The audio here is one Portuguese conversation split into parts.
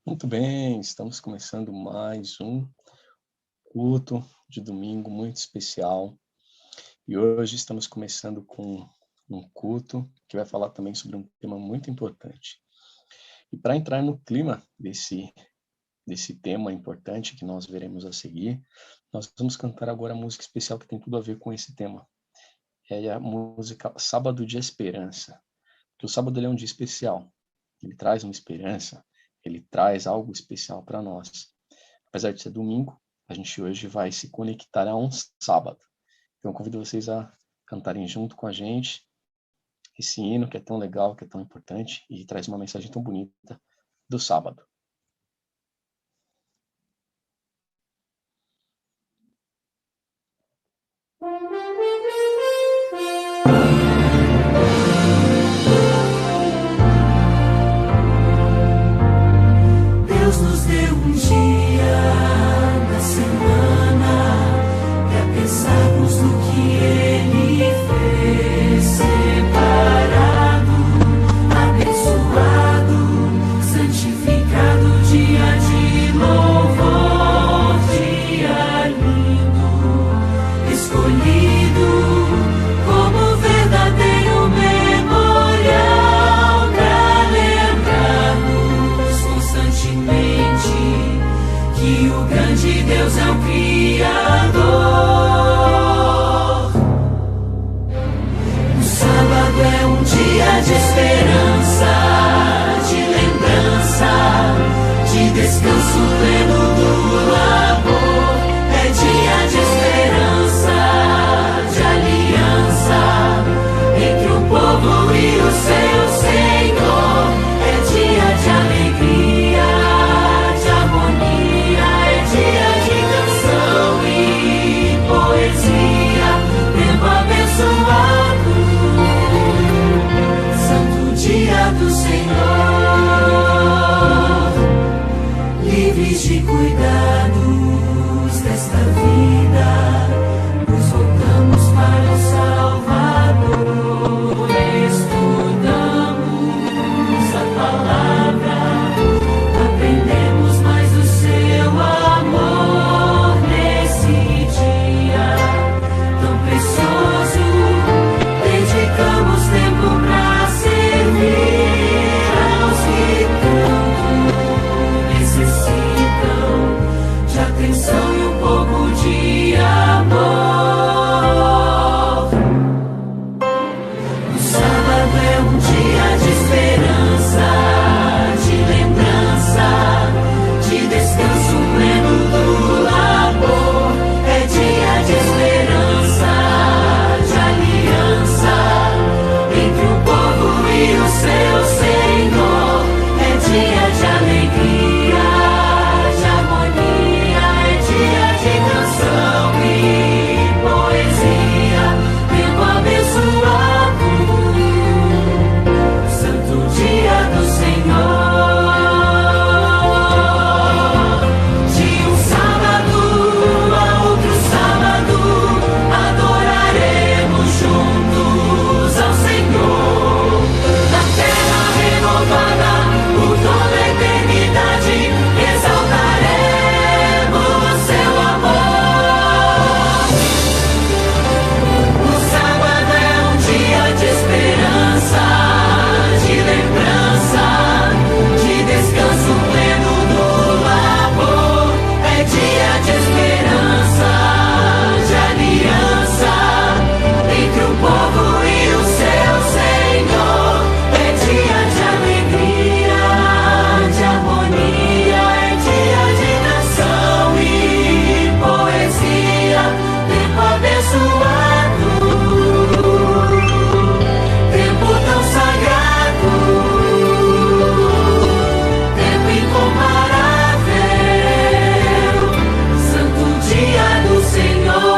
Muito bem, estamos começando mais um culto de domingo muito especial. E hoje estamos começando com um culto que vai falar também sobre um tema muito importante. E para entrar no clima desse tema importante que nós veremos a seguir, nós vamos cantar agora a música especial que tem tudo a ver com esse tema. É a música Sábado de Esperança. Porque o sábado ele é um dia especial. Ele traz uma esperança, ele traz algo especial para nós. Apesar de ser domingo, a gente hoje vai se conectar a um sábado. Então eu convido vocês a cantarem junto com a gente esse hino que é tão legal, que é tão importante e traz uma mensagem tão bonita do sábado. Deus nos deu um dia na semana para pensarmos no que Ele fez, separado, abençoado, santificado, dia de louvor, dia lindo, escolhido como verdadeiro memorial para lembrarmos constantemente que o grande Deus é o Criador. O sábado é um dia de esperança, de lembrança, de descanso pleno do labor. É dia de esperança, de aliança entre o povo e o seu Senhor. É dia de alegria, de harmonia, é dia de canção e poesia, tempo abençoado, santo dia do Senhor, livres de cuidados desta vida, nos voltamos para o Salvador, estudamos a palavra, aprendemos mais do seu amor nesse dia tão precioso. Dedicamos tempo para servir aos que tanto necessitam de atenção e um pouco de amor. O sábado é um dia de esperança, de lembrança, de descanso pleno do labor. É dia de esperança, de aliança entre o povo e o seu Senhor. É dia de alegria, de harmonia, é dia de canção e poesia, tempo abençoado, santo dia do Senhor. De um sábado a outro sábado, adoraremos juntos ao Senhor. Na terra renovada, por toda a eternidade, exaltaremos seu amor. O sábado é um dia de esperança, de lembrança, de descanso pleno do labor. É dia de esperança, de aliança entre o povo e o seu Senhor. É dia de alegria, de harmonia, é dia de canção e poesia, tempo abençoado, tempo tão sagrado, tempo incomparável, santo dia do Senhor.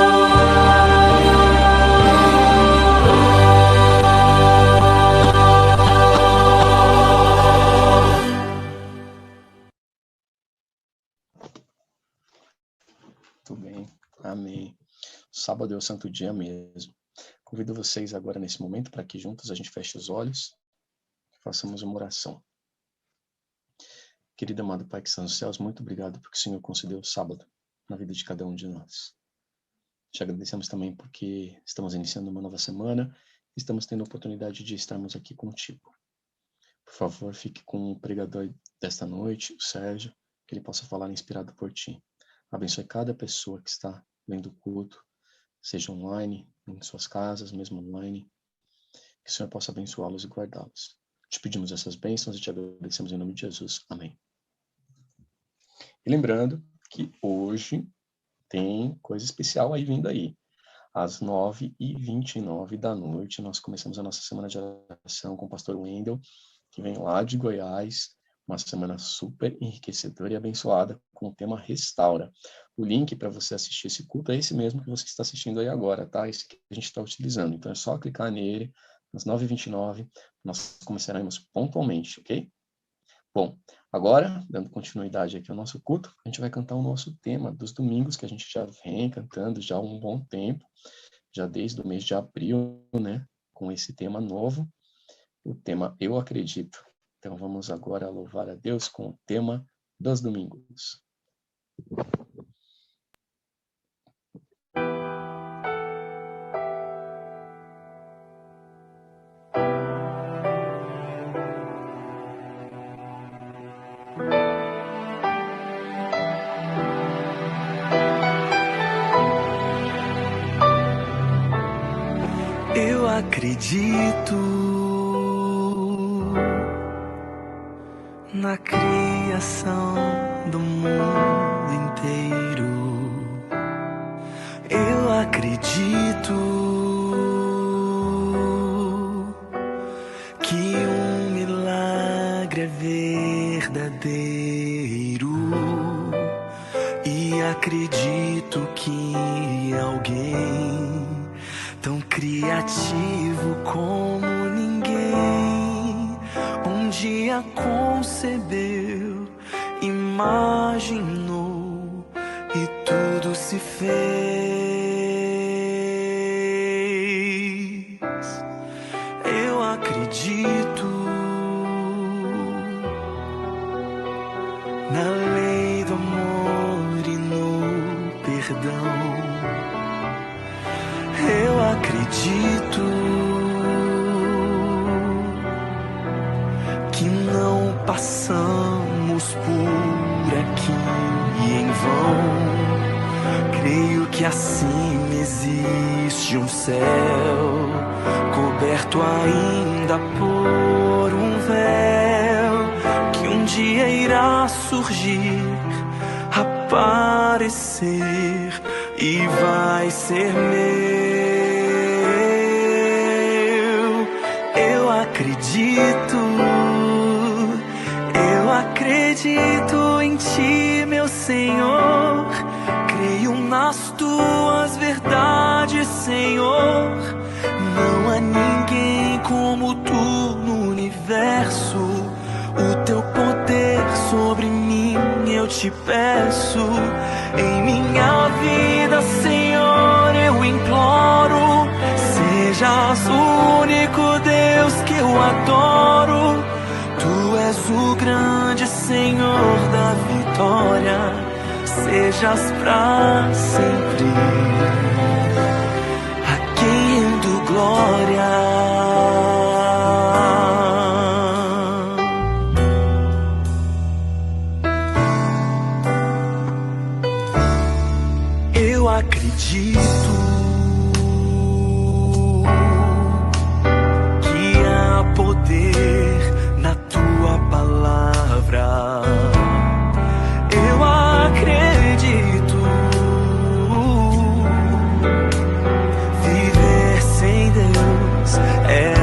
Muito bem, amém. Sábado é o santo dia mesmo. Convido vocês agora nesse momento para que juntos a gente feche os olhos e façamos uma oração. Querido amado Pai que está nos céus, muito obrigado porque o Senhor concedeu o sábado na vida de cada um de nós. Te agradecemos também porque estamos iniciando uma nova semana e estamos tendo a oportunidade de estarmos aqui contigo. Por favor, fique com o pregador desta noite, o Sérgio, que ele possa falar inspirado por ti. Abençoe cada pessoa que está vendo o culto, seja online, em suas casas, mesmo online. Que o Senhor possa abençoá-los e guardá-los. Te pedimos essas bênçãos e te agradecemos em nome de Jesus. Amém. E lembrando que hoje tem coisa especial aí vindo aí. Às 9h29 da noite, nós começamos a nossa semana de oração com o pastor Wendel, que vem lá de Goiás. Uma semana super enriquecedora e abençoada com o tema Restaura. O link para você assistir esse culto é esse mesmo que você está assistindo aí agora, tá? Esse que a gente está utilizando. Então é só clicar nele, às 9h29, nós começaremos pontualmente, ok? Bom, agora, dando continuidade aqui ao nosso culto, a gente vai cantar o nosso tema dos domingos, que a gente já vem cantando já há um bom tempo, já desde o mês de abril, né? Com esse tema novo, o tema Eu Acredito. Então vamos agora louvar a Deus com o tema dos domingos. Eu acredito na criação do mundo inteiro. Eu acredito que um milagre é verdadeiro. E acredito que alguém tão criativo como ninguém um dia concebeu, imaginou e tudo se fez. Eu acredito na lei do amor e no perdão. Eu acredito que não passamos por aqui em vão. Creio que acima existe um céu coberto ainda por um véu que um dia irá surgir, aparecer e vai ser meu. Eu acredito em ti, meu Senhor. Creio nas tuas verdades, Senhor. Não há ninguém como tu no universo. O teu poder sobre mim eu te peço. Em minha vida, Senhor, eu imploro. Sejas o único Deus que eu adoro. Tu és o grande Senhor da vitória. Sejas pra sempre a quem rendo glória. Eu acredito que há poder na tua palavra. Eu acredito. Viver sem Deus é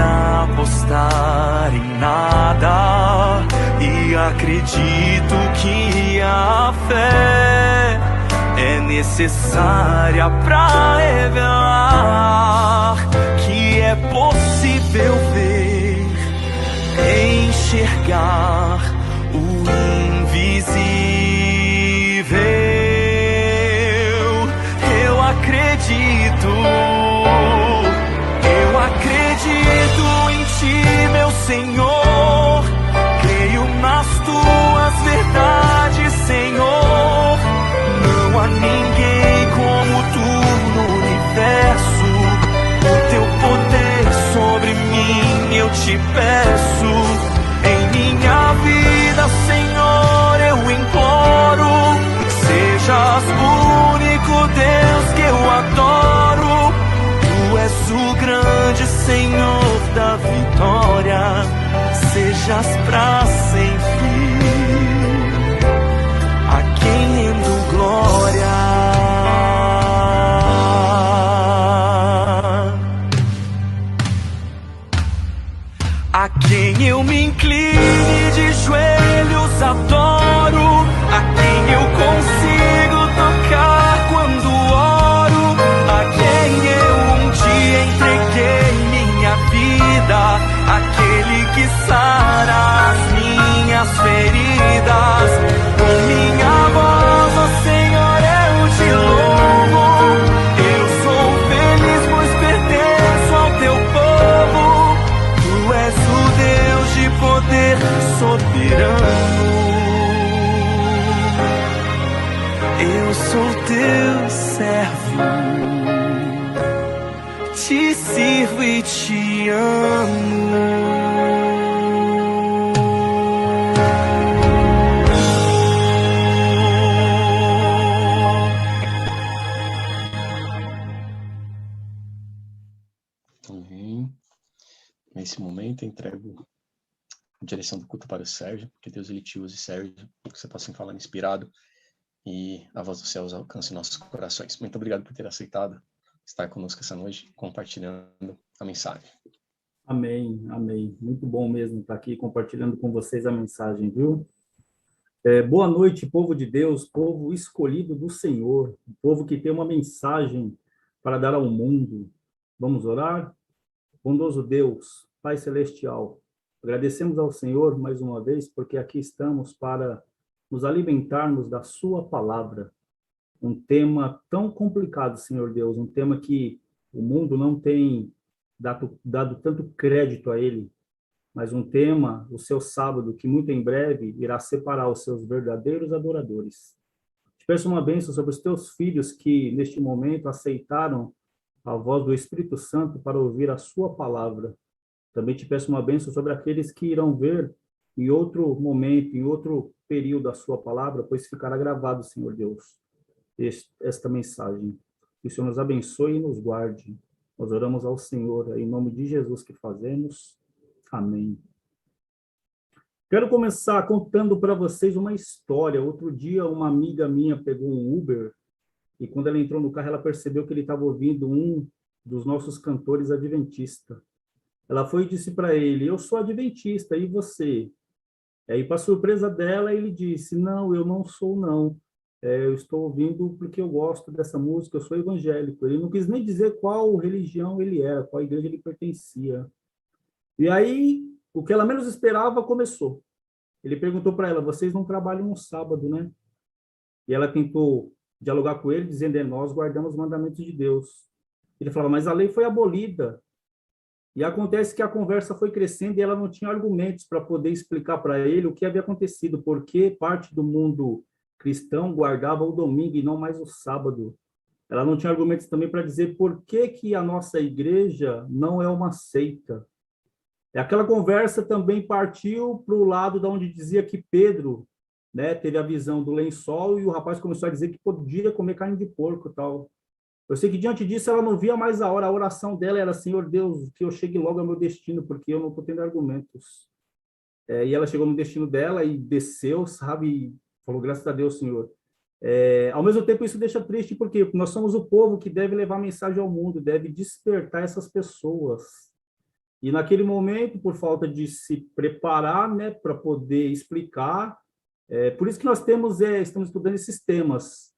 apostar em nada. E acredito que a fé é necessária pra revelar que é possível ver, enxergar o invisível. Eu acredito em ti, meu Senhor. Creio nas tuas verdades, há ninguém como tu no universo. O teu poder sobre mim eu te peço. Em minha vida, Senhor, eu imploro, sejas o único Deus que eu adoro. Tu és o grande Senhor da vitória, sejas pra sempre a quem rendo glória. A quem eu me incline de joelhos adoro, a quem eu consigo tocar quando oro, a quem eu um dia entreguei minha vida, aquele que sara as minhas feridas. Com minha voz, ó Senhor, eu te louvo. Eu sou feliz, pois pertenço ao teu povo. Tu és o Deus de poder soberano. Eu sou teu servo, te sirvo e te amo. Amém. Nesse momento, entrego a direção do culto para o Sérgio, que Deus ele te use, Sérgio, que você possa falar inspirado e a voz dos céus alcance nossos corações. Muito obrigado por ter aceitado estar conosco essa noite, compartilhando a mensagem. Amém, amém. Muito bom mesmo estar aqui compartilhando com vocês a mensagem, viu? Boa noite, povo de Deus, povo escolhido do Senhor, povo que tem uma mensagem para dar ao mundo. Vamos orar? Bondoso Deus, Pai Celestial, agradecemos ao Senhor mais uma vez, porque aqui estamos para nos alimentarmos da sua palavra. Um tema tão complicado, Senhor Deus, um tema que o mundo não tem dado tanto crédito a ele, mas um tema, o seu sábado, que muito em breve irá separar os seus verdadeiros adoradores. Te peço uma bênção sobre os teus filhos que, neste momento, aceitaram a voz do Espírito Santo para ouvir a sua palavra. Também te peço uma bênção sobre aqueles que irão ver em outro momento, em outro período a sua palavra, pois ficará gravado, Senhor Deus, esta mensagem. Que o Senhor nos abençoe e nos guarde. Nós oramos ao Senhor, em nome de Jesus que fazemos. Amém. Quero começar contando para vocês uma história. Outro dia, uma amiga minha pegou um Uber e quando ela entrou no carro, ela percebeu que ele estava ouvindo um dos nossos cantores adventista. Ela foi e disse para ele, eu sou adventista, e você? E aí, para surpresa dela, ele disse, não, eu não sou, não. Eu estou ouvindo porque eu gosto dessa música, eu sou evangélico. Ele não quis nem dizer qual religião ele era, qual igreja ele pertencia. E aí, o que ela menos esperava começou. Ele perguntou para ela, vocês não trabalham no sábado, né? E ela tentou dialogar com ele, dizendo, nós guardamos os mandamentos de Deus. Ele falava, mas a lei foi abolida. E acontece que a conversa foi crescendo e ela não tinha argumentos para poder explicar para ele o que havia acontecido, porque parte do mundo cristão guardava o domingo e não mais o sábado. Ela não tinha argumentos também para dizer por que a nossa igreja não é uma seita. Aquela conversa também partiu para o lado de onde dizia que Pedro, né, teve a visão do lençol e o rapaz começou a dizer que podia comer carne de porco e tal. Eu sei que diante disso ela não via mais a hora, a oração dela era, Senhor Deus, que eu chegue logo ao meu destino, porque eu não estou tendo argumentos. E ela chegou no destino dela e desceu, sabe, e falou, graças a Deus, Senhor. Ao mesmo tempo, isso deixa triste, porque nós somos o povo que deve levar a mensagem ao mundo, deve despertar essas pessoas. E naquele momento, por falta de se preparar, né, para poder explicar, por isso que nós estamos estudando esses temas.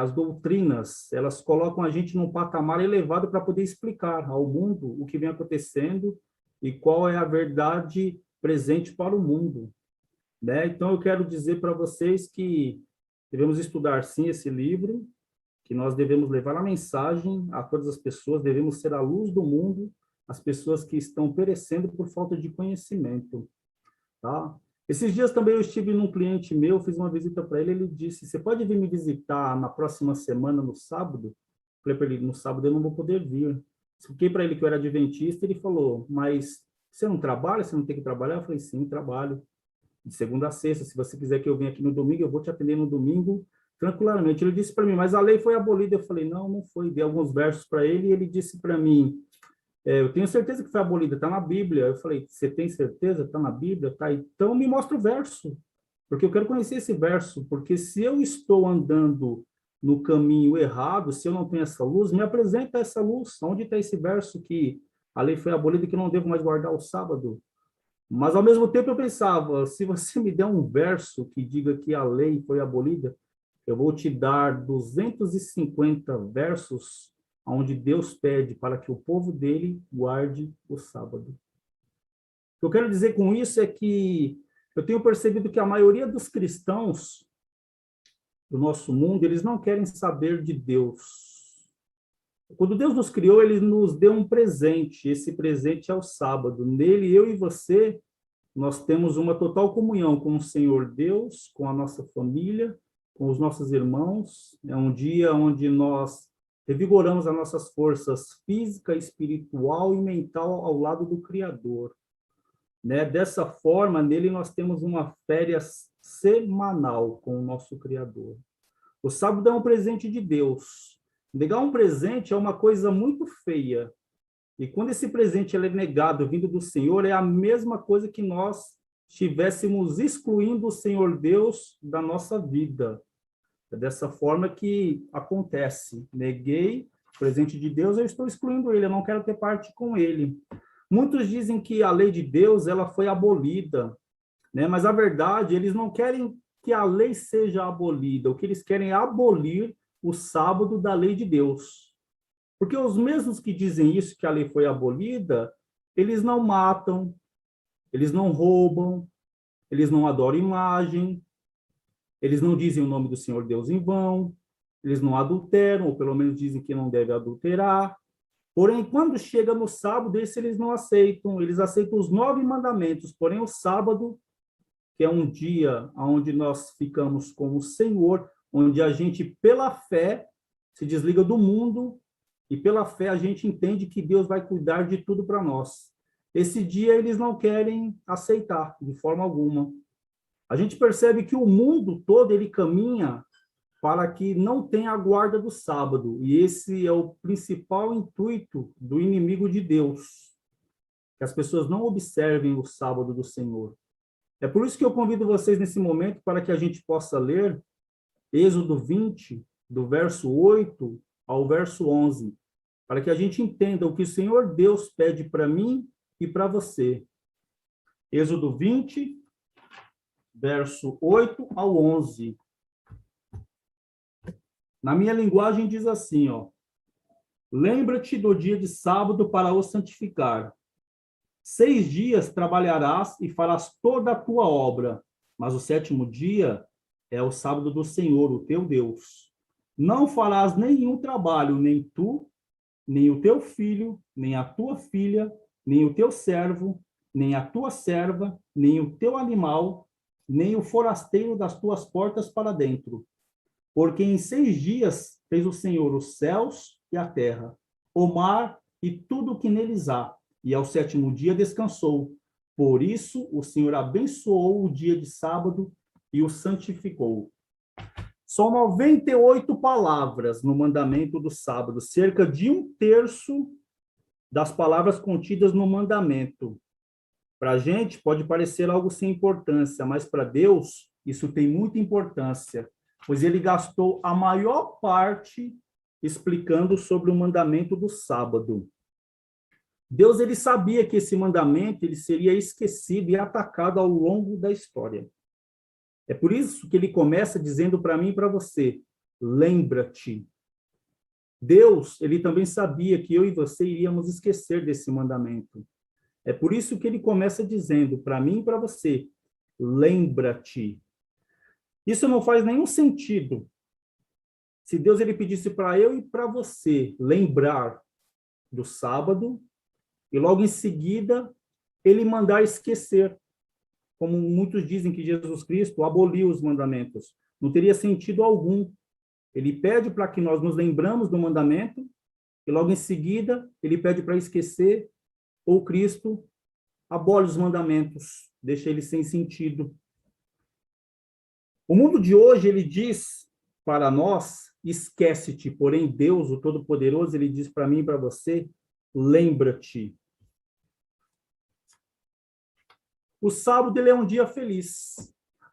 As doutrinas, elas colocam a gente num patamar elevado para poder explicar ao mundo o que vem acontecendo e qual é a verdade presente para o mundo, né? Então, eu quero dizer para vocês que devemos estudar, sim, esse livro, que nós devemos levar a mensagem a todas as pessoas, devemos ser a luz do mundo, as pessoas que estão perecendo por falta de conhecimento, tá? Esses dias também eu estive num cliente meu, fiz uma visita para ele, ele disse, você pode vir me visitar na próxima semana, no sábado? Falei para ele, no sábado eu não vou poder vir. Expliquei para ele que eu era adventista, ele falou, mas você não trabalha? Você não tem que trabalhar? Eu falei, sim, trabalho. De segunda a sexta, se você quiser que eu venha aqui no domingo, eu vou te atender no domingo, tranquilamente. Ele disse para mim, mas a lei foi abolida. Eu falei, não, não foi. Dei alguns versos para ele e ele disse para mim, eu tenho certeza que foi abolida, está na Bíblia. Eu falei, você tem certeza? Está na Bíblia? Tá. Então me mostra o verso, porque eu quero conhecer esse verso, porque se eu estou andando no caminho errado, se eu não tenho essa luz, me apresenta essa luz. Onde está esse verso que a lei foi abolida e que eu não devo mais guardar o sábado? Mas, ao mesmo tempo, eu pensava, se você me der um verso que diga que a lei foi abolida, eu vou te dar 250 versos onde Deus pede para que o povo dele guarde o sábado. O que eu quero dizer com isso é que eu tenho percebido que a maioria dos cristãos do nosso mundo, eles não querem saber de Deus. Quando Deus nos criou, ele nos deu um presente. Esse presente é o sábado. Nele, eu e você, nós temos uma total comunhão com o Senhor Deus, com a nossa família, com os nossos irmãos. É um dia onde nós revigoramos as nossas forças física, espiritual e mental ao lado do Criador. Né? Dessa forma, nele nós temos uma férias semanal com o nosso Criador. O sábado é um presente de Deus. Negar um presente é uma coisa muito feia. E quando esse presente é negado, vindo do Senhor, é a mesma coisa que nós estivéssemos excluindo o Senhor Deus da nossa vida. É dessa forma que acontece. Neguei o presente de Deus, eu estou excluindo ele, eu não quero ter parte com ele. Muitos dizem que a lei de Deus ela foi abolida, né? Mas a verdade, eles não querem que a lei seja abolida, o que eles querem é abolir o sábado da lei de Deus. Porque os mesmos que dizem isso, que a lei foi abolida, eles não matam, eles não roubam, eles não adoram imagem, eles não dizem o nome do Senhor Deus em vão, eles não adulteram, ou pelo menos dizem que não deve adulterar. Porém, quando chega no sábado, esse eles não aceitam, eles aceitam os 9 mandamentos, porém o sábado, que é um dia onde nós ficamos com o Senhor, onde a gente, pela fé, se desliga do mundo, e pela fé a gente entende que Deus vai cuidar de tudo para nós. Esse dia eles não querem aceitar, de forma alguma. A gente percebe que o mundo todo ele caminha para que não tenha a guarda do sábado, e esse é o principal intuito do inimigo de Deus, que as pessoas não observem o sábado do Senhor. É por isso que eu convido vocês nesse momento para que a gente possa ler Êxodo 20, do verso 8 ao verso 11, para que a gente entenda o que o Senhor Deus pede para mim e para você. Êxodo 20, verso 8 ao 11. Na minha linguagem diz assim, ó: lembra-te do dia de sábado para o santificar. 6 dias trabalharás e farás toda a tua obra, mas o 7º dia é o sábado do Senhor, o teu Deus. Não farás nenhum trabalho, nem tu, nem o teu filho, nem a tua filha, nem o teu servo, nem a tua serva, nem o teu animal, nem o forasteiro das tuas portas para dentro. Porque em 6 dias fez o Senhor os céus e a terra, o mar e tudo o que neles há, e ao 7º dia descansou. Por isso o Senhor abençoou o dia de sábado e o santificou. São 98 palavras no mandamento do sábado, cerca de 1/3 das palavras contidas no mandamento. Para a gente pode parecer algo sem importância, mas para Deus isso tem muita importância, pois ele gastou a maior parte explicando sobre o mandamento do sábado. Deus ele sabia que esse mandamento ele seria esquecido e atacado ao longo da história. É por isso que ele começa dizendo para mim e para você: lembra-te. Deus, ele também sabia que eu e você iríamos esquecer desse mandamento. É por isso que ele começa dizendo para mim e para você: lembra-te. Isso não faz nenhum sentido se Deus ele pedisse para eu e para você lembrar do sábado e logo em seguida ele mandar esquecer. como muitos dizem que Jesus Cristo aboliu os mandamentos. Não teria sentido algum. Ele pede para que nós nos lembramos do mandamento, e logo em seguida ele pede para esquecer, ou Cristo abole os mandamentos, deixa eles sem sentido. O mundo de hoje, ele diz para nós, esquece-te, porém Deus, o Todo-Poderoso, ele diz para mim e para você, lembra-te. O sábado, ele é um dia feliz,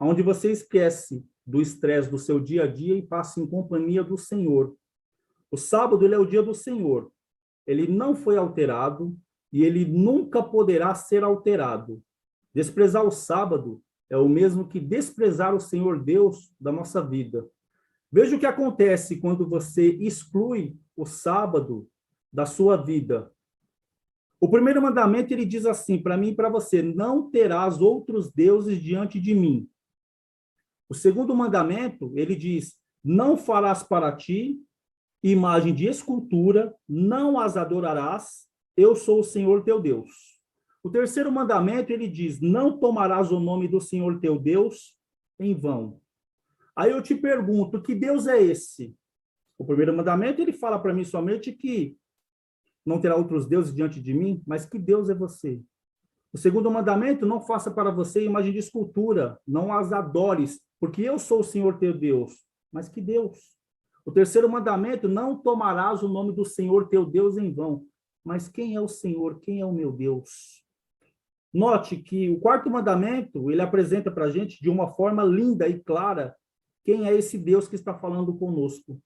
onde você esquece do estresse do seu dia a dia e passa em companhia do Senhor. O sábado, ele é o dia do Senhor. Ele não foi alterado e ele nunca poderá ser alterado. Desprezar o sábado é o mesmo que desprezar o Senhor Deus da nossa vida. Veja o que acontece quando você exclui o sábado da sua vida. O primeiro mandamento, ele diz assim, para mim e para você, não terás outros deuses diante de mim. O segundo mandamento, ele diz, não farás para ti imagem de escultura, não as adorarás, eu sou o Senhor teu Deus. O terceiro mandamento, ele diz, não tomarás o nome do Senhor teu Deus em vão. Aí eu te pergunto, que Deus é esse? O primeiro mandamento, ele fala para mim somente que não terá outros deuses diante de mim, mas que Deus é você? O segundo mandamento, não faça para você imagem de escultura, não as adores, porque eu sou o Senhor teu Deus. Mas que Deus? O terceiro mandamento, não tomarás o nome do Senhor teu Deus em vão. Mas quem é o Senhor? Quem é o meu Deus? Note que o quarto mandamento, ele apresenta para a gente de uma forma linda e clara quem é esse Deus que está falando conosco.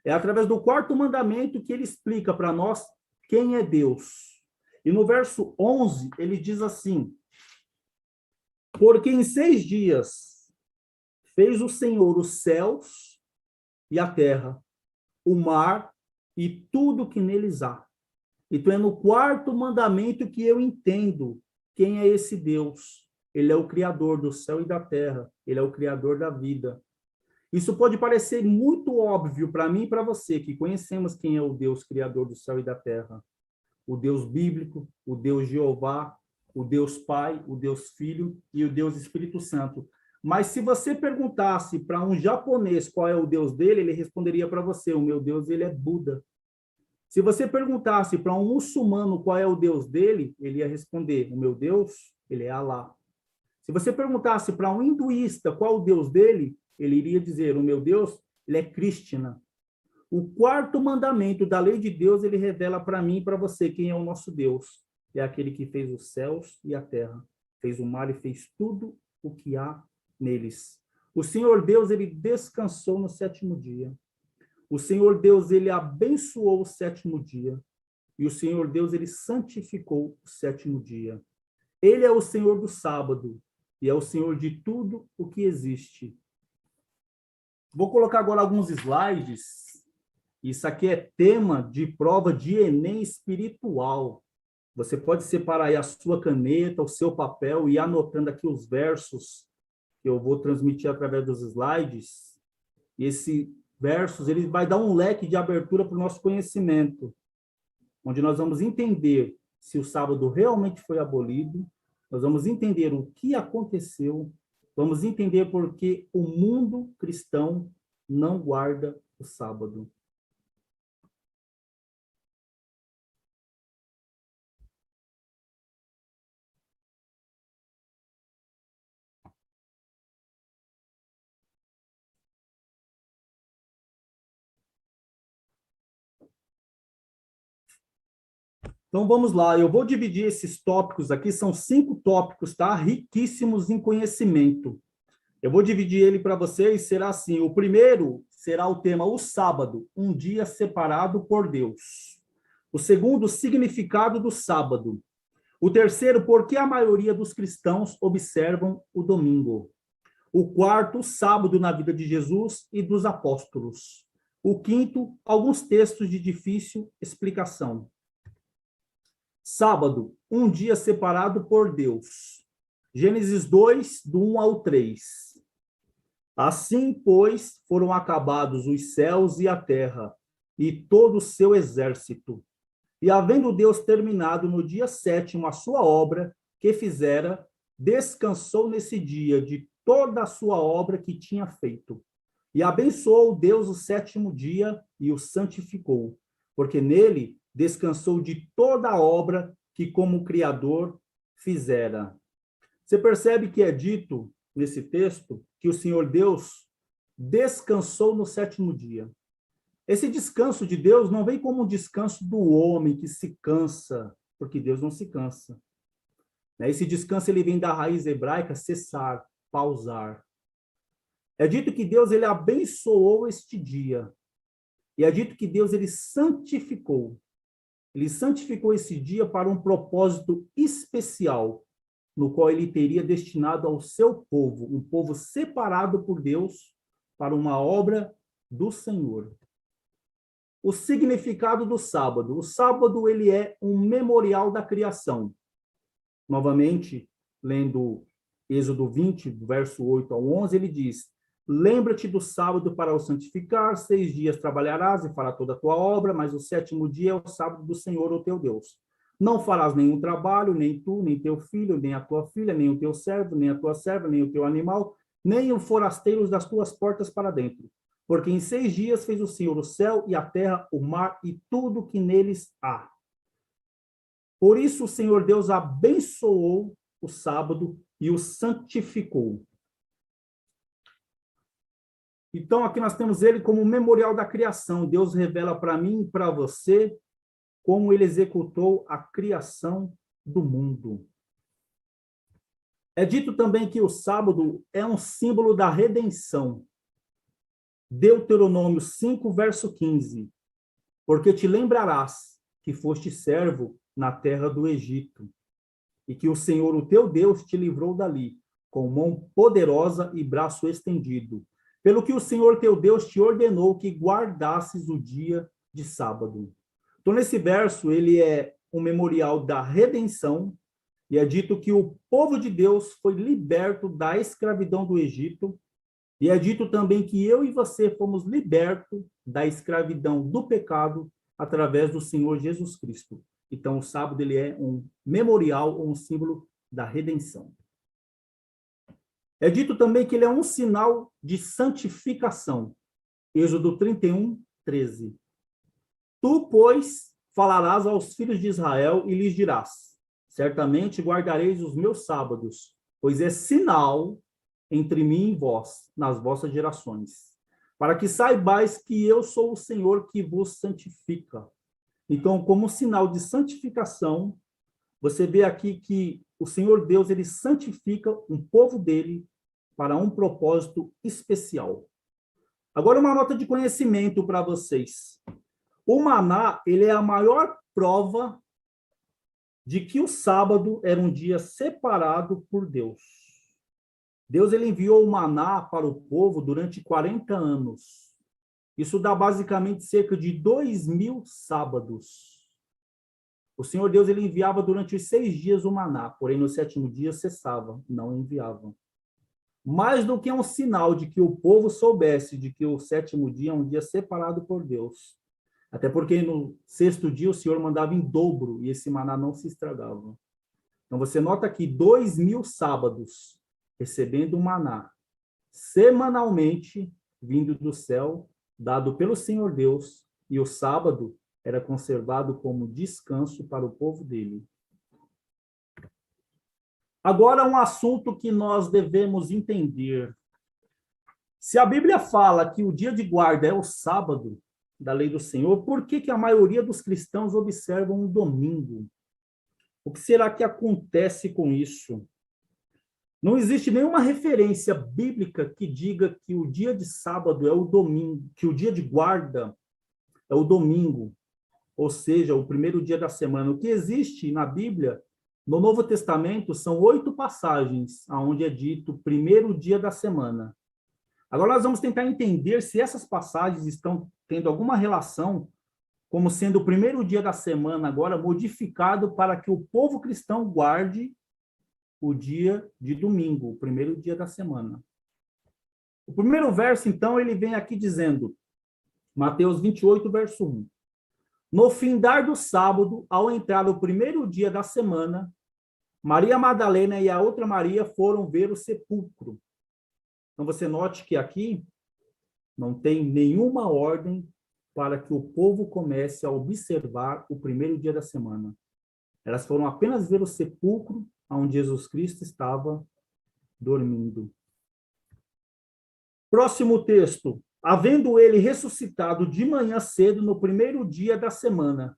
É através do quarto mandamento que ele explica para nós quem é Deus. E no verso 11, ele diz assim, porque em 6 dias fez o Senhor os céus e a terra, o mar e tudo que neles há. Então é no quarto mandamento que eu entendo quem é esse Deus. Ele é o Criador do céu e da terra, ele é o Criador da vida. Isso pode parecer muito óbvio para mim e para você, que conhecemos quem é o Deus Criador do céu e da terra. O Deus bíblico, o Deus Jeová, o Deus Pai, o Deus Filho e o Deus Espírito Santo. Mas se você perguntasse para um japonês qual é o Deus dele, ele responderia para você, o meu Deus, ele é Buda. Se você perguntasse para um muçulmano qual é o Deus dele, ele ia responder, o meu Deus, ele é Alá. Se você perguntasse para um hinduísta qual é o Deus dele, ele iria dizer, o meu Deus, ele é Krishna. O quarto mandamento da lei de Deus, ele revela para mim e para você quem é o nosso Deus. É aquele que fez os céus e a terra, fez o mar e fez tudo o que há neles. O Senhor Deus, ele descansou no 7º dia. O Senhor Deus, ele abençoou o 7º dia. E o Senhor Deus, ele santificou o 7º dia. Ele é o Senhor do sábado e é o Senhor de tudo o que existe. Vou colocar agora alguns slides. Isso aqui é tema de prova de Enem espiritual. Você pode separar aí a sua caneta, o seu papel e ir anotando aqui os versos que eu vou transmitir através dos slides. E esses versos, ele vai dar um leque de abertura para o nosso conhecimento, onde nós vamos entender se o sábado realmente foi abolido, nós vamos entender o que aconteceu, vamos entender por que o mundo cristão não guarda o sábado. Então, vamos lá. Eu vou dividir esses tópicos aqui, são 5 tópicos, tá? Riquíssimos em conhecimento. Eu vou dividir ele para vocês, será assim. O primeiro será o tema, o sábado, um dia separado por Deus. O segundo, o significado do sábado. O terceiro, por que a maioria dos cristãos observam o domingo. O quarto, o sábado na vida de Jesus e dos apóstolos. O quinto, alguns textos de difícil explicação. Sábado, um dia separado por Deus. Gênesis 2, do 1 ao 3. Assim, pois, foram acabados os céus e a terra, e todo o seu exército. E havendo Deus terminado no dia 7º a sua obra que fizera, descansou nesse dia de toda a sua obra que tinha feito. E abençoou Deus o sétimo dia e o santificou, porque nele descansou de toda a obra que como Criador fizera. Você percebe que é dito nesse texto que o Senhor Deus descansou no sétimo dia. Esse descanso de Deus não vem como um descanso do homem que se cansa, porque Deus não se cansa. Esse descanso ele vem da raiz hebraica cessar, pausar. É dito que Deus ele abençoou este dia. E é dito que Deus ele santificou. Ele santificou esse dia para um propósito especial, no qual ele teria destinado ao seu povo, um povo separado por Deus para uma obra do Senhor. O significado do sábado. O sábado ele é um memorial da criação. Novamente, lendo Êxodo 20, verso 8 ao 11, ele diz: lembra-te do sábado para o santificar, 6 dias trabalharás e farás toda a tua obra, mas o sétimo dia é o sábado do Senhor, o teu Deus. Não farás nenhum trabalho, nem tu, nem teu filho, nem a tua filha, nem o teu servo, nem a tua serva, nem o teu animal, nem o forasteiro das tuas portas para dentro. Porque em 6 dias fez o Senhor o céu e a terra, o mar e tudo que neles há. Por isso o Senhor Deus abençoou o sábado e o santificou. Então, aqui nós temos ele como memorial da criação. Deus revela para mim e para você como ele executou a criação do mundo. É dito também que o sábado é um símbolo da redenção. Deuteronômio 5, verso 15. Porque te lembrarás que foste servo na terra do Egito, e que o Senhor, o teu Deus, te livrou dali, com mão poderosa e braço estendido. Pelo que o Senhor, teu Deus, te ordenou que guardasses o dia de sábado. Então, nesse verso, ele é um memorial da redenção, e é dito que o povo de Deus foi liberto da escravidão do Egito, e é dito também que eu e você fomos libertos da escravidão do pecado através do Senhor Jesus Cristo. Então, o sábado ele é um memorial ou um símbolo da redenção. É dito também que ele é um sinal de santificação. Êxodo 31, 13. Tu, pois, falarás aos filhos de Israel e lhes dirás: certamente guardareis os meus sábados, pois é sinal entre mim e vós, nas vossas gerações, para que saibais que eu sou o Senhor que vos santifica. Então, como sinal de santificação, você vê aqui que o Senhor Deus, ele santifica um povo dele para um propósito especial. Agora, uma nota de conhecimento para vocês. O maná, ele é a maior prova de que o sábado era um dia separado por Deus. Deus, ele enviou o maná para o povo durante 40 anos. Isso dá basicamente cerca de 2.000 sábados. O Senhor Deus ele enviava durante os 6 dias o maná, porém no sétimo dia cessava, não enviava. Mais do que um sinal de que o povo soubesse de que o sétimo dia é um dia separado por Deus. Até porque no 6º dia o Senhor mandava em dobro e esse maná não se estragava. Então você nota aqui 2.000 sábados recebendo o maná, semanalmente vindo do céu, dado pelo Senhor Deus, e o sábado era conservado como descanso para o povo dele. Agora, um assunto que nós devemos entender. Se a Bíblia fala que o dia de guarda é o sábado da lei do Senhor, por que a maioria dos cristãos observam um domingo? O que será que acontece com isso? Não existe nenhuma referência bíblica que diga que o dia de sábado é o domingo, que o dia de guarda é o domingo, ou seja, o primeiro dia da semana. O que existe na Bíblia, no Novo Testamento, são 8 passagens, onde é dito primeiro dia da semana. Agora nós vamos tentar entender se essas passagens estão tendo alguma relação, como sendo o primeiro dia da semana agora modificado para que o povo cristão guarde o dia de domingo, o primeiro dia da semana. O primeiro verso, então, ele vem aqui dizendo, Mateus 28, verso 1. No findar do sábado, ao entrar o primeiro dia da semana, Maria Madalena e a outra Maria foram ver o sepulcro. Então, você note que aqui não tem nenhuma ordem para que o povo comece a observar o primeiro dia da semana. Elas foram apenas ver o sepulcro onde Jesus Cristo estava dormindo. Próximo texto. Havendo ele ressuscitado de manhã cedo no primeiro dia da semana.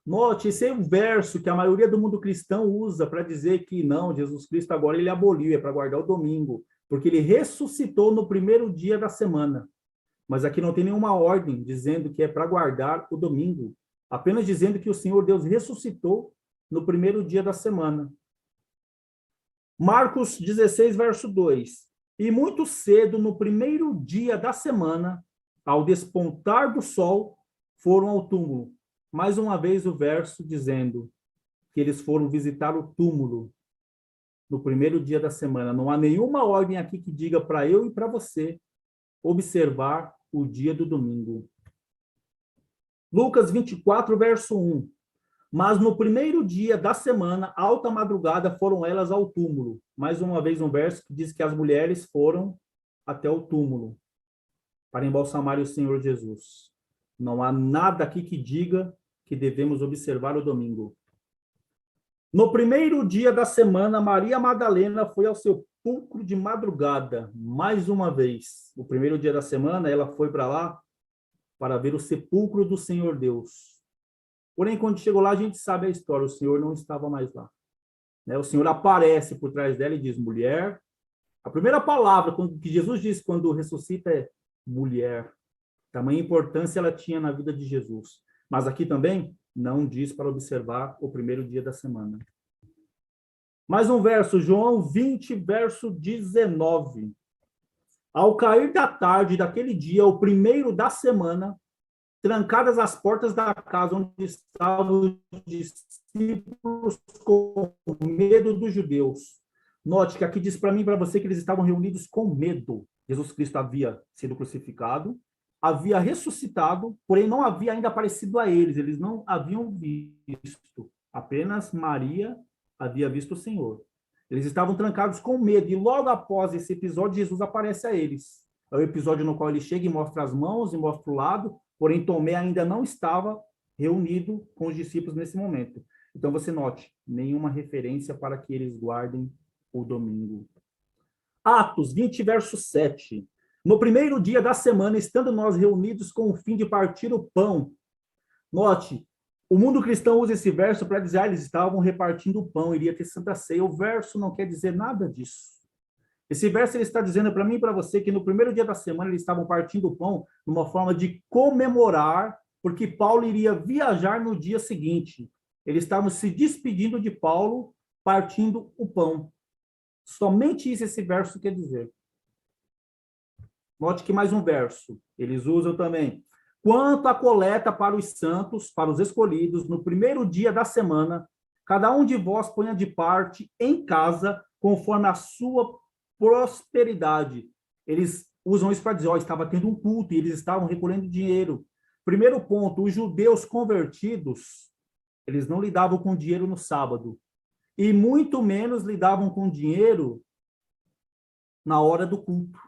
Note, esse é um verso que a maioria do mundo cristão usa para dizer que não, Jesus Cristo agora ele aboliu, é para guardar o domingo, porque ele ressuscitou no primeiro dia da semana. Mas aqui não tem nenhuma ordem dizendo que é para guardar o domingo, apenas dizendo que o Senhor Deus ressuscitou no primeiro dia da semana. Marcos 16, verso 2. E muito cedo, no primeiro dia da semana, ao despontar do sol, foram ao túmulo. Mais uma vez o verso dizendo que eles foram visitar o túmulo no primeiro dia da semana. Não há nenhuma ordem aqui que diga para eu e para você observar o dia do domingo. Lucas 24, verso 1. Mas no primeiro dia da semana, alta madrugada, foram elas ao túmulo. Mais uma vez um verso que diz que as mulheres foram até o túmulo para embalsamar o Senhor Jesus. Não há nada aqui que diga que devemos observar o domingo. No primeiro dia da semana, Maria Madalena foi ao sepulcro de madrugada, mais uma vez. O primeiro dia da semana, ela foi para lá para ver o sepulcro do Senhor Deus. Porém, quando chegou lá, a gente sabe a história, o Senhor não estava mais lá. O Senhor aparece por trás dela e diz, mulher. A primeira palavra que Jesus diz quando ressuscita é mulher. Tamanha importância ela tinha na vida de Jesus. Mas aqui também não diz para observar o primeiro dia da semana. Mais um verso, João 20, verso 19. Ao cair da tarde daquele dia, o primeiro da semana, trancadas as portas da casa onde estavam os discípulos com medo dos judeus. Note que aqui diz para mim e para você que eles estavam reunidos com medo. Jesus Cristo havia sido crucificado, havia ressuscitado, porém não havia ainda aparecido a eles, eles não haviam visto. Apenas Maria havia visto o Senhor. Eles estavam trancados com medo, e logo após esse episódio, Jesus aparece a eles. É o episódio no qual ele chega e mostra as mãos e mostra o lado, porém Tomé ainda não estava reunido com os discípulos nesse momento. Então você note, nenhuma referência para que eles guardem o domingo. Atos 20, verso 7. No primeiro dia da semana, estando nós reunidos com o fim de partir o pão. Note, o mundo cristão usa esse verso para dizer, eles estavam repartindo o pão, iria ter Santa Ceia. O verso não quer dizer nada disso. Esse verso ele está dizendo para mim e para você que no primeiro dia da semana eles estavam partindo o pão numa forma de comemorar, porque Paulo iria viajar no dia seguinte. Eles estavam se despedindo de Paulo, partindo o pão. Somente isso esse verso quer dizer. Note que mais um verso. Eles usam também. Quanto à coleta para os santos, para os escolhidos, no primeiro dia da semana, cada um de vós ponha de parte em casa, conforme a sua prosperidade. Eles usam isso para dizer, estava tendo um culto e eles estavam recolhendo dinheiro. Primeiro ponto, os judeus convertidos, eles não lidavam com dinheiro no sábado. E muito menos lidavam com dinheiro na hora do culto.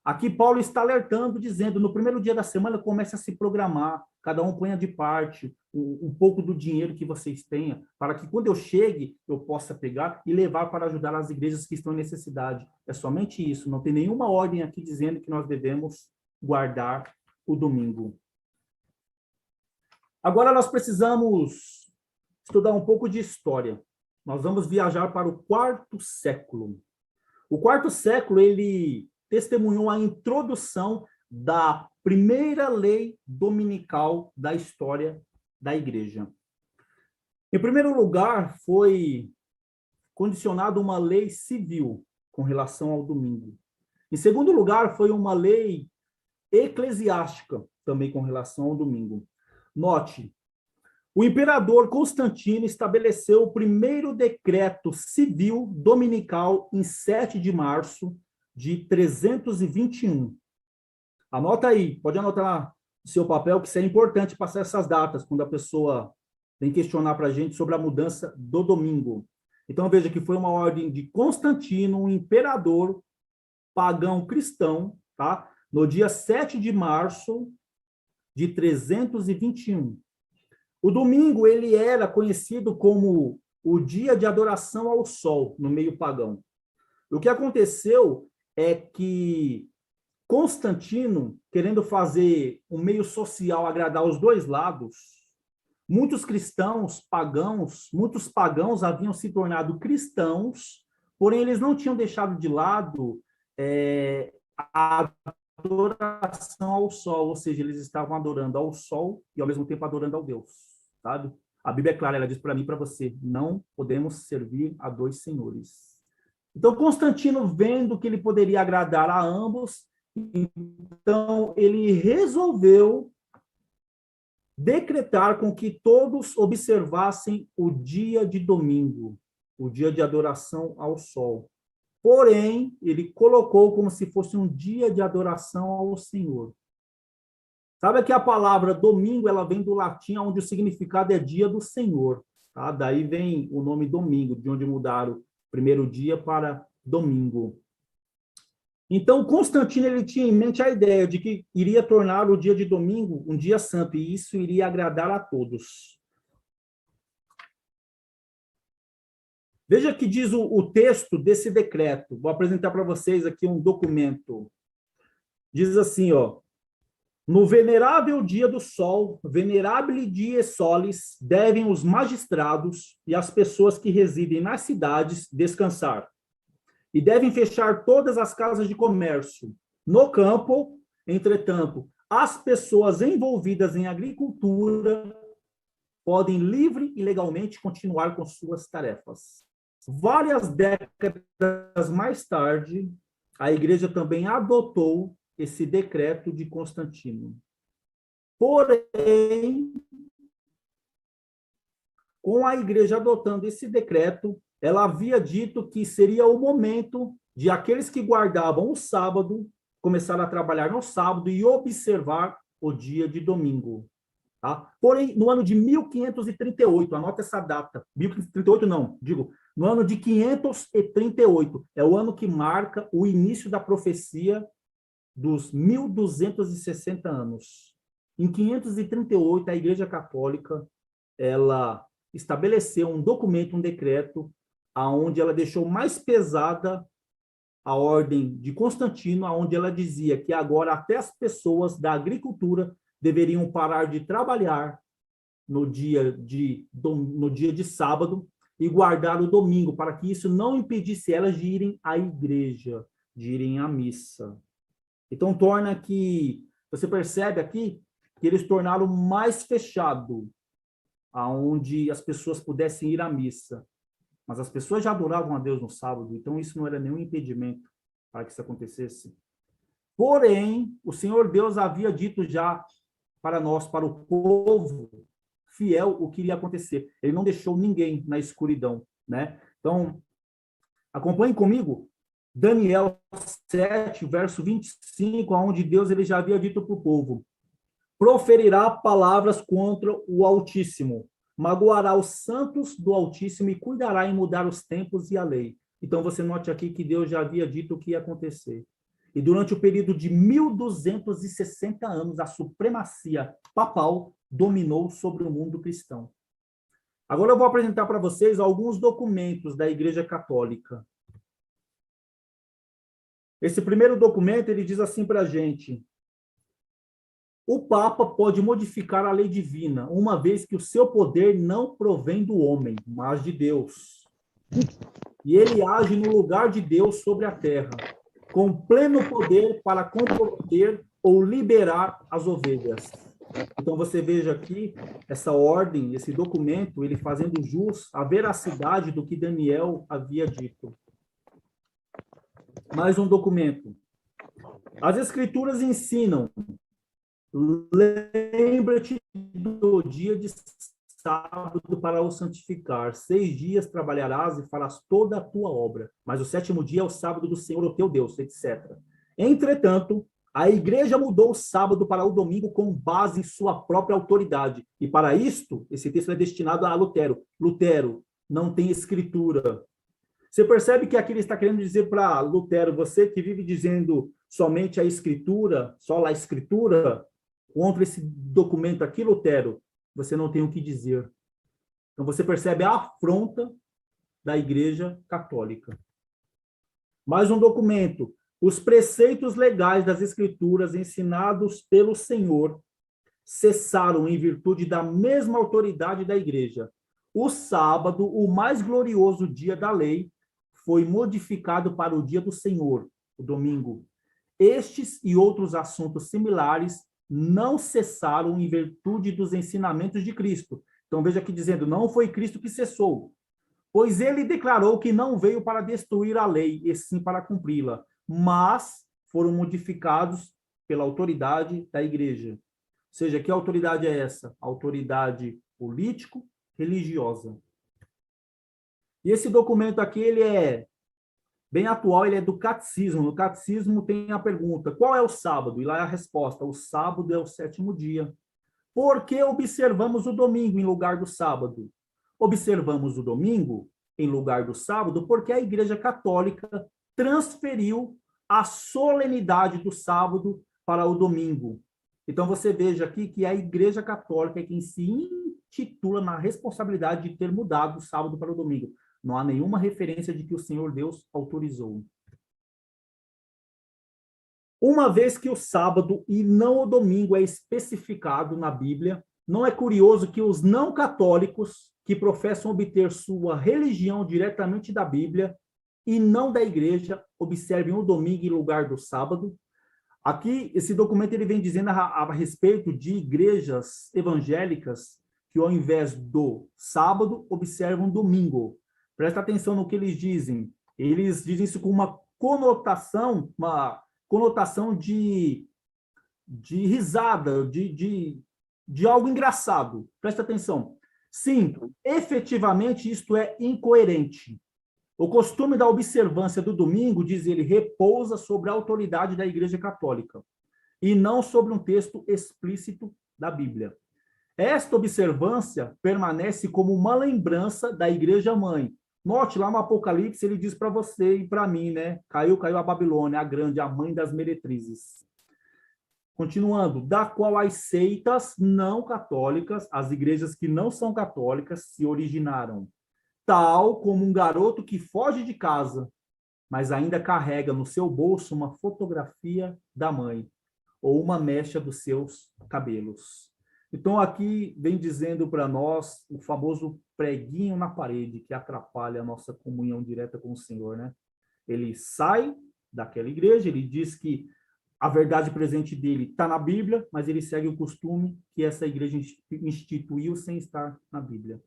Aqui Paulo está alertando, dizendo, no primeiro dia da semana comece a se programar, cada um ponha de parte um pouco do dinheiro que vocês tenham, para que quando eu chegue, eu possa pegar e levar para ajudar as igrejas que estão em necessidade. É somente isso, não tem nenhuma ordem aqui dizendo que nós devemos guardar o domingo. Agora nós precisamos estudar um pouco de história. Nós vamos viajar para o quarto século. O quarto século, ele testemunhou a introdução da primeira lei dominical da história da igreja. Em primeiro lugar, foi condicionada uma lei civil com relação ao domingo. Em segundo lugar, foi uma lei eclesiástica também com relação ao domingo. Note, o imperador Constantino estabeleceu o primeiro decreto civil dominical em 7 de março de 321. Anota aí, pode anotar no seu papel, que isso é importante passar essas datas, quando a pessoa vem questionar para a gente sobre a mudança do domingo. Então, veja que foi uma ordem de Constantino, um imperador pagão cristão, tá? No dia 7 de março de 321. O domingo, ele era conhecido como o dia de adoração ao sol, no meio pagão. O que aconteceu é que Constantino, querendo fazer um meio social agradar os dois lados, muitos pagãos haviam se tornado cristãos, porém eles não tinham deixado de lado a adoração ao sol, ou seja, eles estavam adorando ao sol e ao mesmo tempo adorando ao Deus, sabe? A Bíblia é clara, ela diz para mim e para você, não podemos servir a dois senhores. Então, Constantino, vendo que ele poderia agradar a ambos, então ele resolveu decretar com que todos observassem o dia de domingo, o dia de adoração ao sol. Porém, ele colocou como se fosse um dia de adoração ao Senhor. Sabe que a palavra domingo, ela vem do latim, onde o significado é dia do Senhor. Tá? Daí vem o nome domingo, de onde mudaram primeiro dia para domingo. Então, Constantino, ele tinha em mente a ideia de que iria tornar o dia de domingo um dia santo, e isso iria agradar a todos. Veja que diz o texto desse decreto. Vou apresentar para vocês aqui um documento. Diz assim, ó: no venerável dia do sol, venerabile die solis, devem os magistrados e as pessoas que residem nas cidades descansar. E devem fechar todas as casas de comércio. No campo, entretanto, as pessoas envolvidas em agricultura podem livre e legalmente continuar com suas tarefas. Várias décadas mais tarde, a igreja também adotou esse decreto de Constantino. Porém, com a igreja adotando esse decreto, ela havia dito que seria o momento de aqueles que guardavam o sábado começar a trabalhar no sábado e observar o dia de domingo. Tá? Porém, no ano de 1538, anota essa data, 1538 não, digo, no ano de 538, é o ano que marca o início da profecia dos 1260 anos. Em 538, a Igreja Católica, ela estabeleceu um documento, um decreto, aonde ela deixou mais pesada a ordem de Constantino, aonde ela dizia que agora até as pessoas da agricultura deveriam parar de trabalhar no dia de sábado e guardar o domingo, para que isso não impedisse elas de irem à igreja, de irem à missa. Então, torna que, você percebe aqui, que eles tornaram mais fechado, aonde as pessoas pudessem ir à missa. Mas as pessoas já adoravam a Deus no sábado, então isso não era nenhum impedimento para que isso acontecesse. Porém, o Senhor Deus havia dito já para nós, para o povo fiel, o que iria acontecer. Ele não deixou ninguém na escuridão, né? Então, acompanhem comigo Daniel 7, verso 25, onde Deus ele já havia dito para o povo: proferirá palavras contra o Altíssimo, magoará os santos do Altíssimo e cuidará em mudar os tempos e a lei. Então, você note aqui que Deus já havia dito o que ia acontecer. E durante o período de 1260 anos, a supremacia papal dominou sobre o mundo cristão. Agora eu vou apresentar para vocês alguns documentos da Igreja Católica. Esse primeiro documento, ele diz assim para a gente: o Papa pode modificar a lei divina, uma vez que o seu poder não provém do homem, mas de Deus. E ele age no lugar de Deus sobre a terra, com pleno poder para comprometer ou liberar as ovelhas. Então, você veja aqui essa ordem, esse documento, ele fazendo jus à veracidade do que Daniel havia dito. Mais um documento. As Escrituras ensinam: lembra-te do dia de sábado para o santificar. 6 dias trabalharás e farás toda a tua obra. Mas o 7º dia é o sábado do Senhor, o teu Deus, etc. Entretanto, a igreja mudou o sábado para o domingo com base em sua própria autoridade. E para isto, esse texto é destinado a Lutero. Lutero, não tem escritura. Você percebe que aqui ele está querendo dizer para Lutero, você que vive dizendo somente a escritura, só a escritura, contra esse documento aqui, Lutero, você não tem o que dizer. Então você percebe a afronta da Igreja Católica. Mais um documento. Os preceitos legais das Escrituras ensinados pelo Senhor cessaram em virtude da mesma autoridade da Igreja. O sábado, o mais glorioso dia da lei, foi modificado para o dia do Senhor, o domingo. Estes e outros assuntos similares não cessaram em virtude dos ensinamentos de Cristo. Então veja aqui dizendo, não foi Cristo que cessou, pois ele declarou que não veio para destruir a lei, e sim para cumpri-la, mas foram modificados pela autoridade da Igreja. Ou seja, que autoridade é essa? Autoridade político-religiosa. E esse documento aqui, ele é bem atual, ele é do catecismo. No catecismo tem a pergunta, qual é o sábado? E lá é a resposta, o sábado é o 7º dia. Por que observamos o domingo em lugar do sábado? Observamos o domingo em lugar do sábado porque a Igreja Católica transferiu a solenidade do sábado para o domingo. Então você veja aqui que a Igreja Católica é quem se intitula na responsabilidade de ter mudado o sábado para o domingo. Não há nenhuma referência de que o Senhor Deus autorizou. Uma vez que o sábado e não o domingo é especificado na Bíblia, não é curioso que os não católicos que professam obter sua religião diretamente da Bíblia e não da igreja, observem o domingo em lugar do sábado. Aqui, esse documento ele vem dizendo a respeito de igrejas evangélicas que, ao invés do sábado, observam domingo. Presta atenção no que eles dizem. Eles dizem isso com uma conotação de risada, de algo engraçado. Presta atenção. Sim, efetivamente isto é incoerente. O costume da observância do domingo, diz ele, repousa sobre a autoridade da Igreja Católica e não sobre um texto explícito da Bíblia. Esta observância permanece como uma lembrança da Igreja Mãe. Note, lá no Apocalipse, ele diz para você e para mim, né? Caiu a Babilônia, a grande, a mãe das meretrizes. Continuando, da qual as seitas não católicas, as igrejas que não são católicas, se originaram. Tal como um garoto que foge de casa, mas ainda carrega no seu bolso uma fotografia da mãe, ou uma mecha dos seus cabelos. Então, aqui vem dizendo para nós o famoso preguinho na parede, que atrapalha a nossa comunhão direta com o Senhor, né? Ele sai daquela igreja, ele diz que a verdade presente dele está na Bíblia, mas ele segue o costume que essa igreja instituiu sem estar na Bíblia.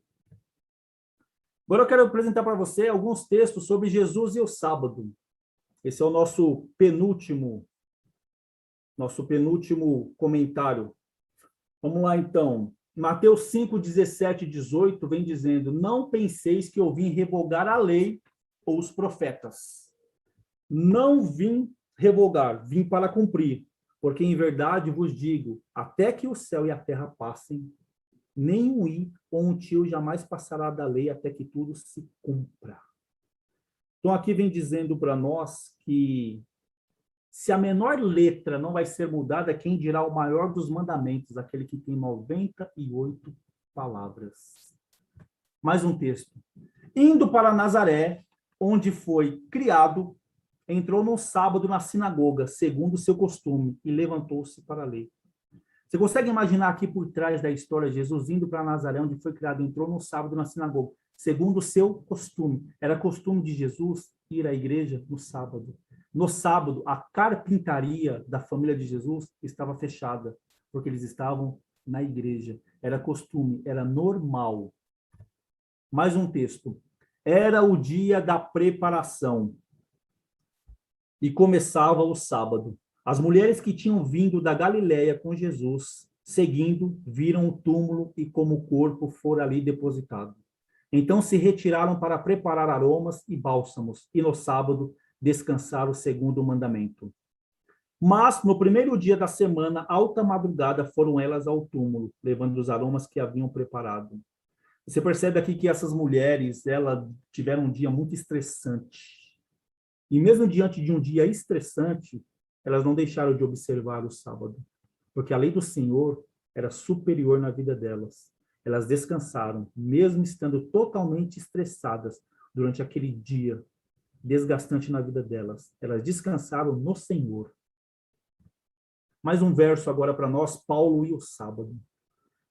Agora eu quero apresentar para você alguns textos sobre Jesus e o sábado. Esse é o nosso penúltimo comentário. Vamos lá, então. Mateus 5, 17 e 18 vem dizendo, não penseis que eu vim revogar a lei ou os profetas. Não vim revogar, vim para cumprir. Porque em verdade vos digo, até que o céu e a terra passem, nem um i ou um tio jamais passará da lei até que tudo se cumpra. Então aqui vem dizendo para nós que se a menor letra não vai ser mudada, quem dirá o maior dos mandamentos, aquele que tem 98 palavras. Mais um texto. Indo para Nazaré, onde foi criado, entrou no sábado na sinagoga, segundo o seu costume, e levantou-se para ler. Você consegue imaginar aqui por trás da história, Jesus indo para Nazaré, onde foi criado, entrou no sábado na sinagoga, segundo o seu costume. Era costume de Jesus ir à igreja no sábado. No sábado, a carpintaria da família de Jesus estava fechada, porque eles estavam na igreja. Era costume, era normal. Mais um texto. Era o dia da preparação e começava o sábado. As mulheres que tinham vindo da Galileia com Jesus, seguindo, viram o túmulo e como o corpo fora ali depositado. Então se retiraram para preparar aromas e bálsamos, e no sábado descansaram segundo o mandamento. Mas no primeiro dia da semana, alta madrugada, foram elas ao túmulo, levando os aromas que haviam preparado. Você percebe aqui que essas mulheres, elas tiveram um dia muito estressante. E mesmo diante de um dia estressante, elas não deixaram de observar o sábado, porque a lei do Senhor era superior na vida delas. Elas descansaram, mesmo estando totalmente estressadas durante aquele dia desgastante na vida delas. Elas descansaram no Senhor. Mais um verso agora para nós, Paulo e o sábado.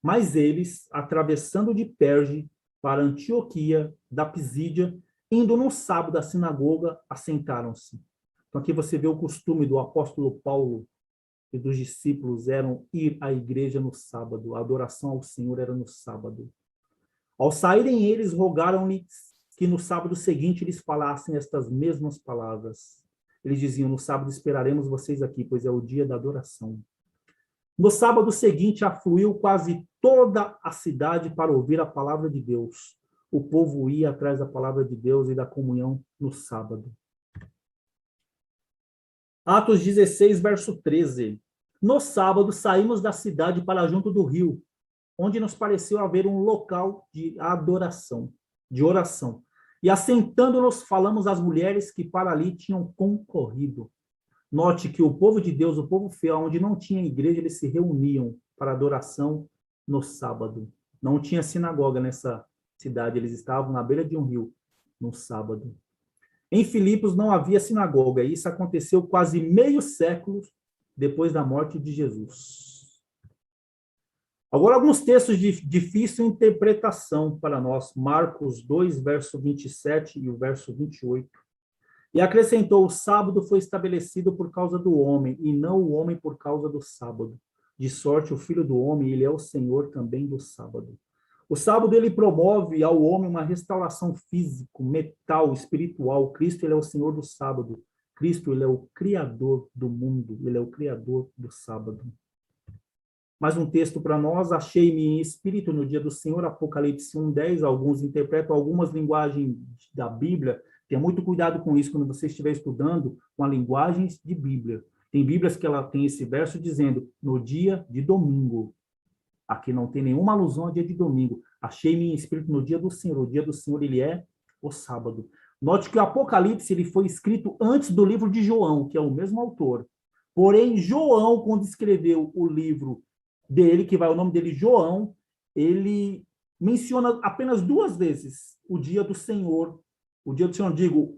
Mas eles, atravessando de Perge para Antioquia da Pisídia, indo no sábado à sinagoga, assentaram-se. Então aqui você vê o costume do apóstolo Paulo e dos discípulos eram ir à igreja no sábado. A adoração ao Senhor era no sábado. Ao saírem eles, rogaram-lhe que no sábado seguinte lhes falassem estas mesmas palavras. Eles diziam, no sábado esperaremos vocês aqui, pois é o dia da adoração. No sábado seguinte, afluiu quase toda a cidade para ouvir a palavra de Deus. O povo ia atrás da palavra de Deus e da comunhão no sábado. Atos 16, verso 13. No sábado, saímos da cidade para junto do rio, onde nos pareceu haver um local de adoração, de oração. E assentando-nos, falamos às mulheres que para ali tinham concorrido. Note que o povo de Deus, o povo fiel, onde não tinha igreja, eles se reuniam para adoração no sábado. Não tinha sinagoga nessa cidade, eles estavam na beira de um rio no sábado. Em Filipos não havia sinagoga, e isso aconteceu quase meio século depois da morte de Jesus. Agora, alguns textos de difícil interpretação para nós. Marcos 2, verso 27 e o verso 28. E acrescentou, o sábado foi estabelecido por causa do homem, e não o homem por causa do sábado. De sorte, o Filho do Homem, ele é o Senhor também do sábado. O sábado, ele promove ao homem uma restauração física, mental, espiritual. Cristo, ele é o Senhor do sábado. Cristo, ele é o Criador do mundo. Ele é o Criador do sábado. Mais um texto para nós. Achei-me em espírito no dia do Senhor, Apocalipse 1:10. Alguns interpretam algumas linguagens da Bíblia. Tenha muito cuidado com isso quando você estiver estudando com as linguagens de Bíblia. Tem Bíblias que ela tem esse verso dizendo, no dia de domingo. Aqui não tem nenhuma alusão ao dia de domingo. Achei-me em espírito no dia do Senhor. O dia do Senhor, ele é o sábado. Note que o Apocalipse ele foi escrito antes do livro de João, que é o mesmo autor. Porém, João, quando escreveu o livro dele, que vai o nome dele João, ele menciona apenas 2 vezes o dia do Senhor. O dia do Senhor, digo,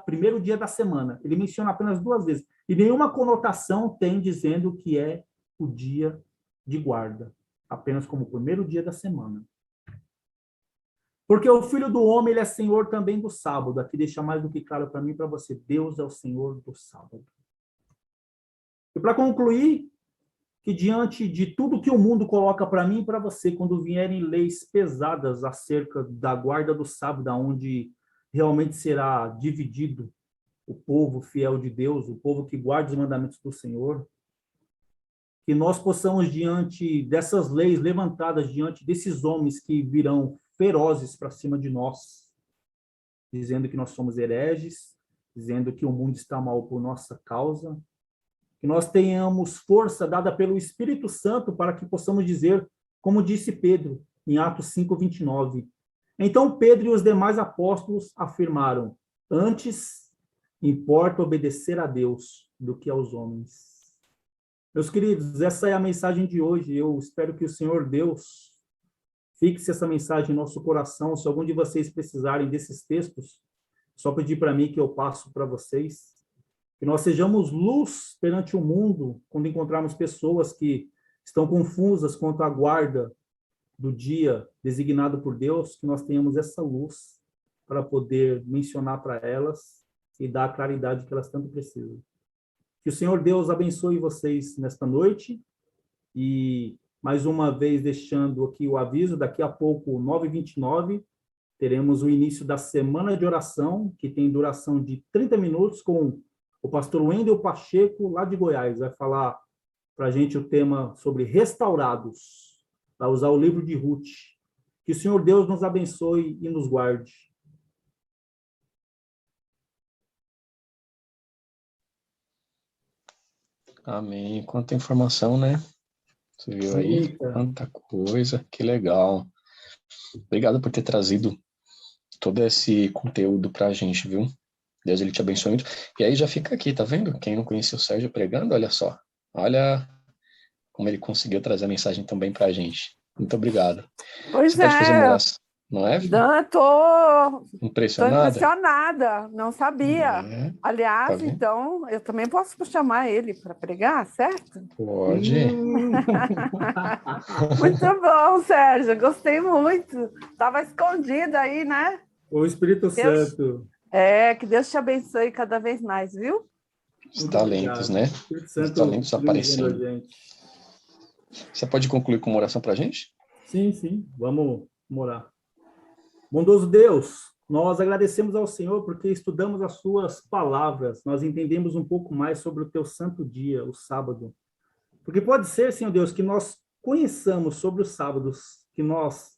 primeiro dia da semana. Ele menciona apenas 2 vezes. E nenhuma conotação tem dizendo que é o dia de guarda. Apenas como o primeiro dia da semana. Porque o Filho do Homem, ele é Senhor também do sábado. Aqui deixa mais do que claro para mim e para você. Deus é o Senhor do sábado. E para concluir, que diante de tudo que o mundo coloca para mim e para você, quando vierem leis pesadas acerca da guarda do sábado, onde realmente será dividido o povo fiel de Deus, o povo que guarda os mandamentos do Senhor, que nós possamos, diante dessas leis levantadas, diante desses homens que virão ferozes para cima de nós, dizendo que nós somos hereges, dizendo que o mundo está mal por nossa causa, que nós tenhamos força dada pelo Espírito Santo para que possamos dizer, como disse Pedro, em Atos 5:29. Então Pedro e os demais apóstolos afirmaram, antes importa obedecer a Deus do que aos homens. Meus queridos, essa é a mensagem de hoje. Eu espero que o Senhor Deus fixe essa mensagem em nosso coração. Se algum de vocês precisarem desses textos, só pedir para mim que eu passo para vocês. Que nós sejamos luz perante o mundo quando encontrarmos pessoas que estão confusas quanto à guarda do dia designado por Deus, que nós tenhamos essa luz para poder mencionar para elas e dar a claridade que elas tanto precisam. Que o Senhor Deus abençoe vocês nesta noite e, mais uma vez, deixando aqui o aviso, daqui a pouco, 9h29, teremos o início da semana de oração, que tem duração de 30 minutos, com o pastor Wendel Pacheco, lá de Goiás, vai falar para a gente o tema sobre restaurados, vai usar o livro de Ruth. Que o Senhor Deus nos abençoe e nos guarde. Amém. Quanta informação, né? Você viu aí? Quanta coisa, que legal. Obrigado por ter trazido todo esse conteúdo para a gente, viu? Deus, ele te abençoe muito. E aí já fica aqui, tá vendo? Quem não conhecia o Sérgio pregando, olha só. Olha como ele conseguiu trazer a mensagem também para a gente. Muito obrigado. Pois Você pode fazer uma é, oração, não é? Dan, tô Impressionada? impressionada, não sabia. É, tá Aliás, vendo? então, eu também posso chamar ele para pregar, certo? Pode. Muito bom, Sérgio, gostei muito. Estava escondido aí, né? O Espírito Deus- Santo. Que Deus te abençoe cada vez mais, viu? Os Muito talentos, obrigado. né? Espírito Os Santo talentos dirigindo a aparecendo. gente. Você pode concluir com uma oração para a gente? Sim, vamos orar. Bondoso Deus, nós agradecemos ao Senhor porque estudamos as suas palavras, nós entendemos um pouco mais sobre o teu santo dia, o sábado. Porque pode ser, Senhor Deus, que nós conheçamos sobre os sábados, que nós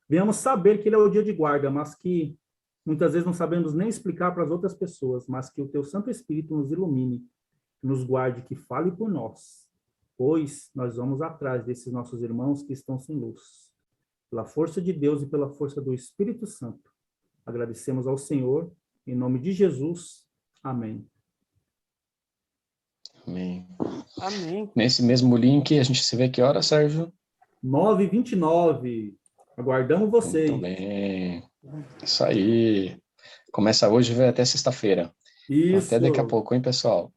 venhamos saber que ele é o dia de guarda, mas que muitas vezes não sabemos nem explicar para as outras pessoas, mas que o teu Santo Espírito nos ilumine, nos guarde, que fale por nós, pois nós vamos atrás desses nossos irmãos que estão sem luz. Pela força de Deus e pela força do Espírito Santo. Agradecemos ao Senhor, em nome de Jesus. Amém. Amém. Amém. Nesse mesmo link, a gente se vê que hora, Sérgio? 9h29. Aguardamos vocês. Muito bem. Isso aí. Começa hoje e vai até sexta-feira. Isso. Até daqui a pouco, hein, pessoal?